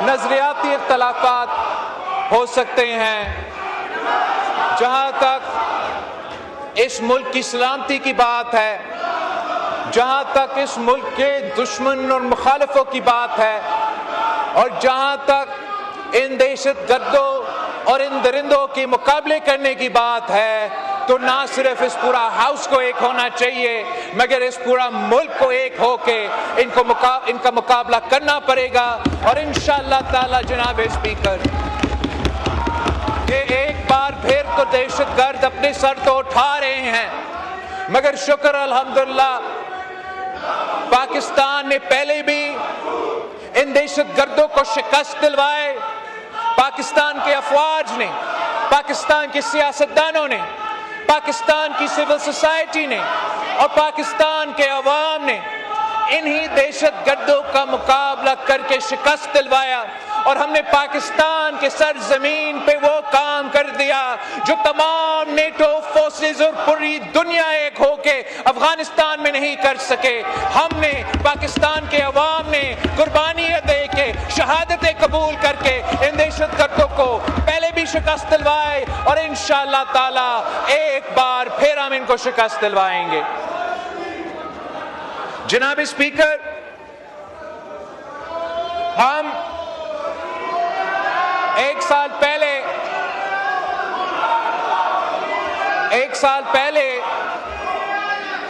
نظریاتی اختلافات ہو سکتے ہیں، جہاں تک اس ملک کی سلامتی کی بات ہے، جہاں تک اس ملک کے دشمن اور مخالفوں کی بات ہے، اور جہاں تک ان دہشت گردوں اور ان درندوں کے مقابلے کرنے کی بات ہے، تو نہ صرف اس پورا ہاؤس کو ایک ہونا چاہیے مگر اس پورا ملک کو ایک ہو کے ان کا مقابلہ کرنا پڑے گا۔ اور انشاءاللہ تعالی جناب اسپیکر، کہ ایک بار پھر تو دہشت گرد اپنے سر تو اٹھا رہے ہیں، مگر شکر الحمدللہ پاکستان نے پہلے بھی ان دہشت گردوں کو شکست دلوائے۔ پاکستان کے افواج نے، پاکستان کے سیاستدانوں نے، پاکستان کی سول سوسائٹی نے اور پاکستان کے عوام نے انہی دہشت گردوں کا مقابلہ کر کے شکست دلوایا، اور ہم نے پاکستان کے سرزمین پہ وہ کام کر دیا جو تمام نیٹو فورسز اور پوری دنیا ایک ہو کے افغانستان میں نہیں کر سکے۔ ہم نے، پاکستان کے عوام نے قربانیاں دے کے، شہادتیں قبول کر کے ان دہشت گردوں کو پہلے بھی شکست دلوائے، اور انشاءاللہ تعالی ایک بار پھر ہم ان کو شکست دلوائیں گے۔ جناب اسپیکر، ہم ایک سال پہلے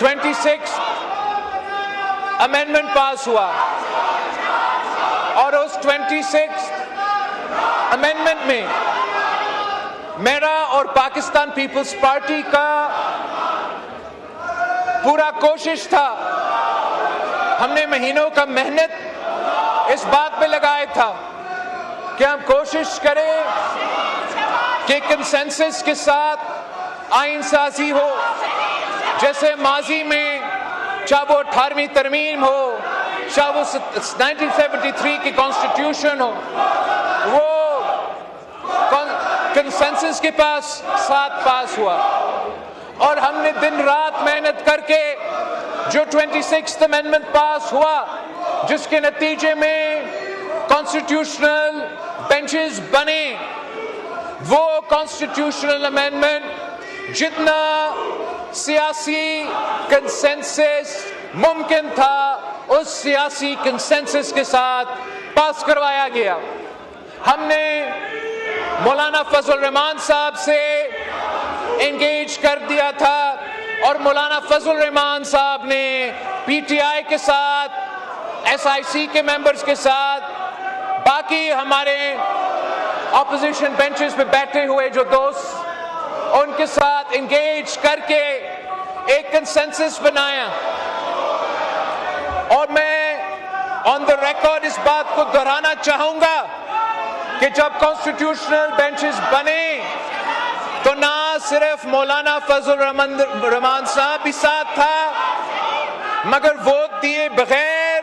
26 امینڈمنٹ پاس ہوا، اور اس 26 امینڈمنٹ میں میرا اور پاکستان پیپلز پارٹی کا پورا کوشش تھا، ہم نے مہینوں کا محنت اس بات پہ لگایا تھا کہ ہم کوشش کریں کہ کنسنسس کے ساتھ آئین سازی ہو، جیسے ماضی میں چاہے وہ 18ویں ترمیم ہو، چاہے وہ 1973 کی کانسٹیٹیوشن ہو، وہ کنسنسس کے ساتھ پاس ہوا، اور ہم نے دن رات محنت کر کے جو 26th امینڈمنٹ پاس ہوا، جس کے نتیجے میں کانسٹیٹیوشنل بینچز بنے، وہ کانسٹیٹیوشنل امینڈمنٹ جتنا سیاسی کنسنسس ممکن تھا اس سیاسی کنسنسس کے ساتھ پاس کروایا گیا۔ ہم نے مولانا فضل الرحمان صاحب سے انگیج کر دیا تھا، اور مولانا فضل الرحمان صاحب نے پی ٹی آئی کے ساتھ، ایس آئی سی کے ممبرز کے ساتھ، باقی ہمارے اپوزیشن بینچز پہ بیٹھے ہوئے جو دوست، ان کے ساتھ انگیج کر کے ایک کنسنسس بنایا۔ اور میں آن دا ریکارڈ اس بات کو دہرانا چاہوں گا کہ جب کانسٹیٹیوشنل بینچز بنے تو نہ صرف مولانا فضل الرحمان صاحب بھی ساتھ تھا، مگر ووٹ دیے بغیر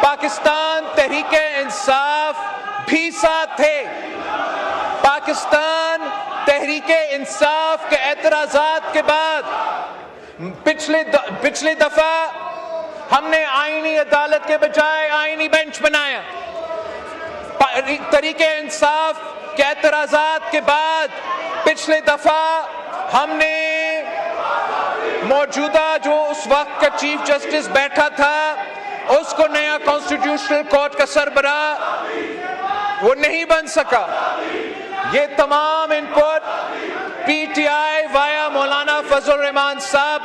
پاکستان تحریک انصاف بھی ساتھ تھے۔ پاکستان تحریک انصاف کے اعتراضات کے بعد پچھلی دفعہ ہم نے آئینی عدالت کے بجائے آئینی بینچ بنایا۔ تحریک انصاف کے اعتراضات کے بعد پچھلے دفعہ ہم نے موجودہ جو اس وقت کا چیف جسٹس بیٹھا تھا اس کو نیا کانسٹیٹیوشنل کورٹ کا سربراہ وہ نہیں بن سکا۔ یہ تمام ان پٹ پی ٹی آئی وایا مولانا فضل الرحمان صاحب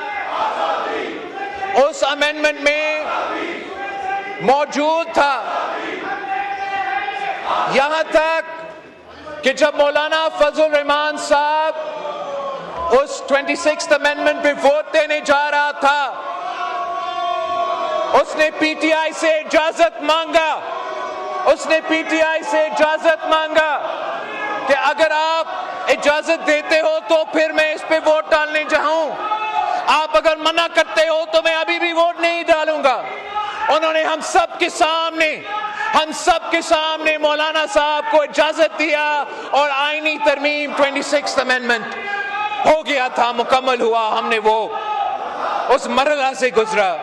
اس امینڈمنٹ میں موجود تھا، یہاں تک کہ جب مولانا فضل الرحمان صاحب اس 26th امینڈمنٹ پہ ووٹ دینے جا رہا تھا، اس نے پی ٹی آئی سے اجازت مانگا کہ اگر آپ اجازت دیتے ہو تو پھر میں اس پہ ووٹ ڈالنے جاؤں، آپ اگر منع کرتے ہو تو میں ابھی بھی ووٹ نہیں ڈالوں گا۔ انہوں نے ہم سب کے سامنے مولانا صاحب کو اجازت دیا، اور آئینی ترمیم 26th امینڈمنٹ ہو گیا تھا، مکمل ہوا، ہم نے وہ اس مرحلہ سے گزرا۔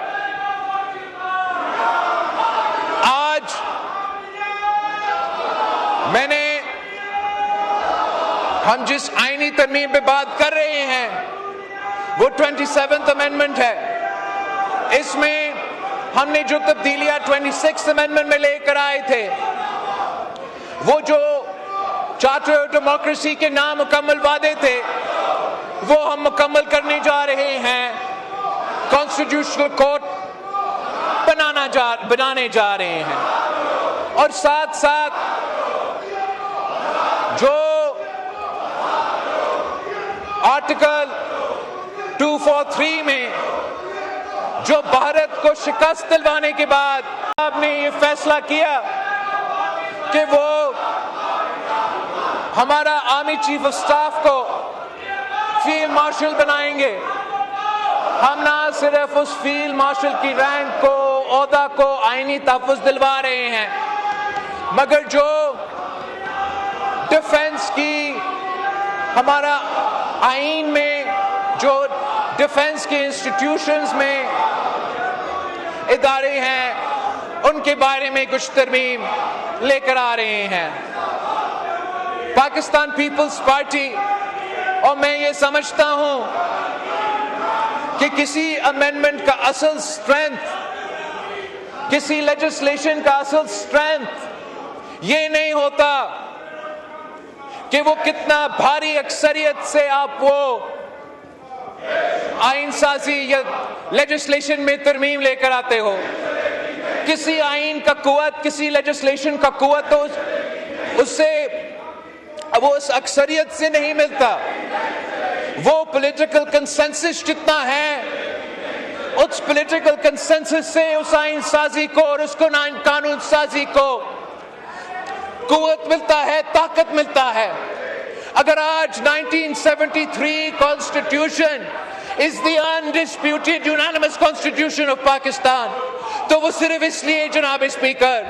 ہم جس آئینی ترمیم پہ بات کر رہے ہیں وہ 27th امینڈمنٹ ہے. اس میں ہم نے جو تبدیلیاں 26th امینڈمنٹ میں لے کر آئے تھے وہ جو چارٹر آف ڈیموکریسی کے نامکمل وعدے تھے وہ ہم مکمل کرنے جا رہے ہیں. کانسٹیٹیوشنل کورٹ بنانے جا رہے ہیں اور ساتھ ساتھ جو آرٹیکل 243 میں جو بھارت کو شکست دلوانے کے بعد آپ نے یہ فیصلہ کیا کہ وہ ہمارا آرمی چیف آف سٹاف کو فیلڈ مارشل بنائیں گے. ہم نہ صرف اس فیلڈ مارشل کی رینک کو عہدہ کو آئینی تحفظ دلوا رہے ہیں مگر جو ڈیفنس کی ہمارا آئین میں جو ڈیفنس کے انسٹیٹیوشنز میں ادارے ہیں ان کے بارے میں کچھ ترمیم لے کر آ رہے ہیں. پاکستان پیپلز پارٹی اور میں یہ سمجھتا ہوں کہ کسی امینڈمنٹ کا اصل اسٹرینتھ کسی لیجسلیشن کا اصل اسٹرینتھ یہ نہیں ہوتا کہ وہ کتنا بھاری اکثریت سے آپ وہ آئین سازی یا لیجسلیشن میں ترمیم لے کر آتے ہو. کسی آئین کا قوت کسی لیجسلیشن کا قوت ہو اس سے وہ اس اکثریت سے نہیں ملتا. وہ پولیٹیکل کنسنسس جتنا ہے اس پولیٹیکل کنسنسس سے اس آئین سازی کو اور اس کو قانون سازی کو قوت ملتا ہے طاقت ملتا ہے. اگر آج 1973 constitution is the undisputed unanimous constitution of Pakistan تو وہ صرف اس لیے جناب اسپیکر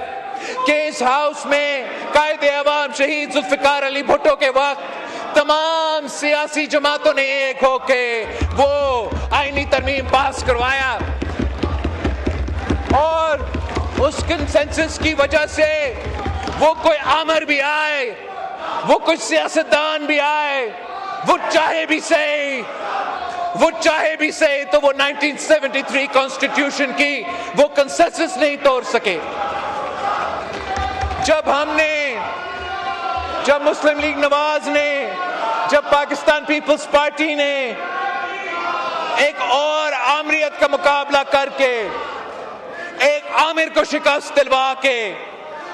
کہ اس ہاؤس میں قائد عوام شہید ذوالفقار علی بھٹو کے وقت تمام سیاسی جماعتوں نے ایک ہو کے وہ آئینی ترمیم پاس کروایا اور اس کنسنسس کی وجہ سے وہ کوئی آمر بھی آئے وہ کچھ سیاستدان بھی آئے وہ چاہے بھی صحیح تو وہ 1973 کانسٹیٹیوشن کی وہ کنسنسس نہیں توڑ سکے. جب مسلم لیگ نواز نے جب پاکستان پیپلز پارٹی نے ایک اور آمریت کا مقابلہ کر کے ایک آمر کو شکست دلوا کے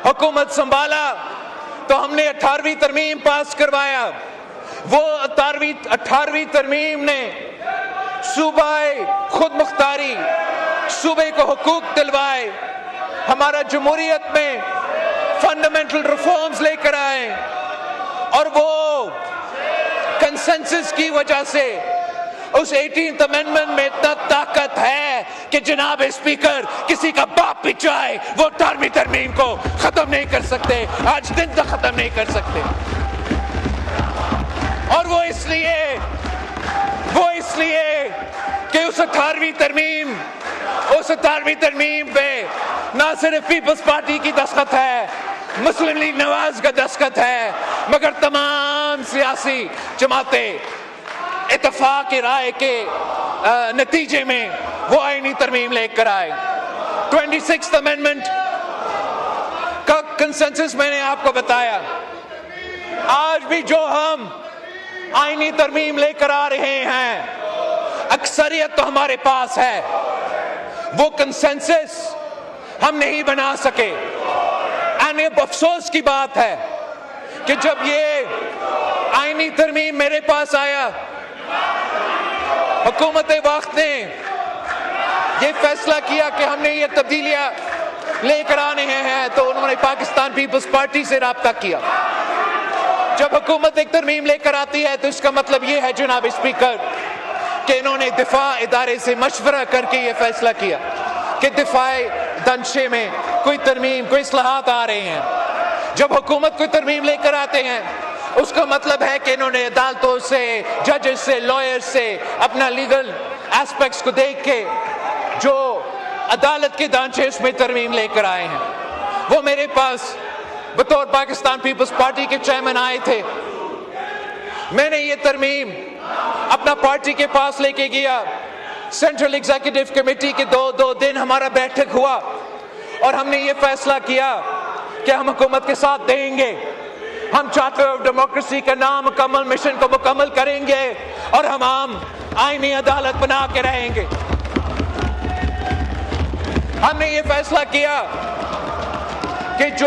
حکومت سنبھالا تو ہم نے 18ویں ترمیم پاس کروایا. وہ 18ویں ترمیم نے صوبہ خود مختاری صوبے کو حقوق دلوائے ہمارا جمہوریت میں فنڈامنٹل ریفارمز لے کر آئے اور وہ کنسنسس کی وجہ سے اس 18th امینڈمنٹ میں اتنا طاقت ہے کہ جناب اسپیکر کسی کا باپ بھی چاہے وہ 18ویں ترمیم کو ختم نہیں کر سکتے آج دن تک ختم نہیں کر سکتے. اور وہ اس لیے کہ اس 18ویں ترمیم پہ نہ صرف پیپلز پارٹی کی دستخط ہے مسلم لیگ نواز کا دستخط ہے مگر تمام سیاسی جماعتیں اتفاق رائے کے نتیجے میں وہ آئینی ترمیم لے کر آئے. 26th امینڈمنٹ کا کنسنسس میں نے آپ کو بتایا. آج بھی جو ہم آئینی ترمیم لے کر آ رہے ہیں اکثریت تو ہمارے پاس ہے وہ کنسنسس ہم نہیں بنا سکے. افسوس کی بات ہے کہ جب یہ آئینی ترمیم میرے پاس آیا حکومت وقت نے یہ فیصلہ کیا کہ ہم نے یہ تبدیلیاں لے کر آنے ہیں تو انہوں نے پاکستان پیپلز پارٹی سے رابطہ کیا. جب حکومت ایک ترمیم لے کر آتی ہے تو اس کا مطلب یہ ہے جناب اسپیکر کہ انہوں نے دفاع ادارے سے مشورہ کر کے یہ فیصلہ کیا کہ دفاع دنشے میں کوئی ترمیم کوئی اصلاحات آ رہے ہیں. جب حکومت کوئی ترمیم لے کر آتے ہیں اس کا مطلب ہے کہ انہوں نے عدالتوں سے ججز سے لائر سے اپنا لیگل ایسپیکٹس کو دیکھ کے جو عدالت کے ڈھانچے اس میں ترمیم لے کر آئے ہیں وہ بطور پاکستان پیپلز پارٹی کے چیئرمین آئے تھے. میں نے یہ ترمیم اپنا پارٹی کے پاس لے کے گیا. سینٹرل ایگزیکٹو کمیٹی کے دو دن ہمارا بیٹھک ہوا اور ہم نے یہ فیصلہ کیا کہ ہم حکومت کے ساتھ دیں گے. ہم چارٹر آف ڈیموکریسی کا نامکمل مشن کو مکمل کریں گے اور ہم عام آئینی عدالت بنا کے رہیں گے. ہم نے یہ فیصلہ کیا کہ جو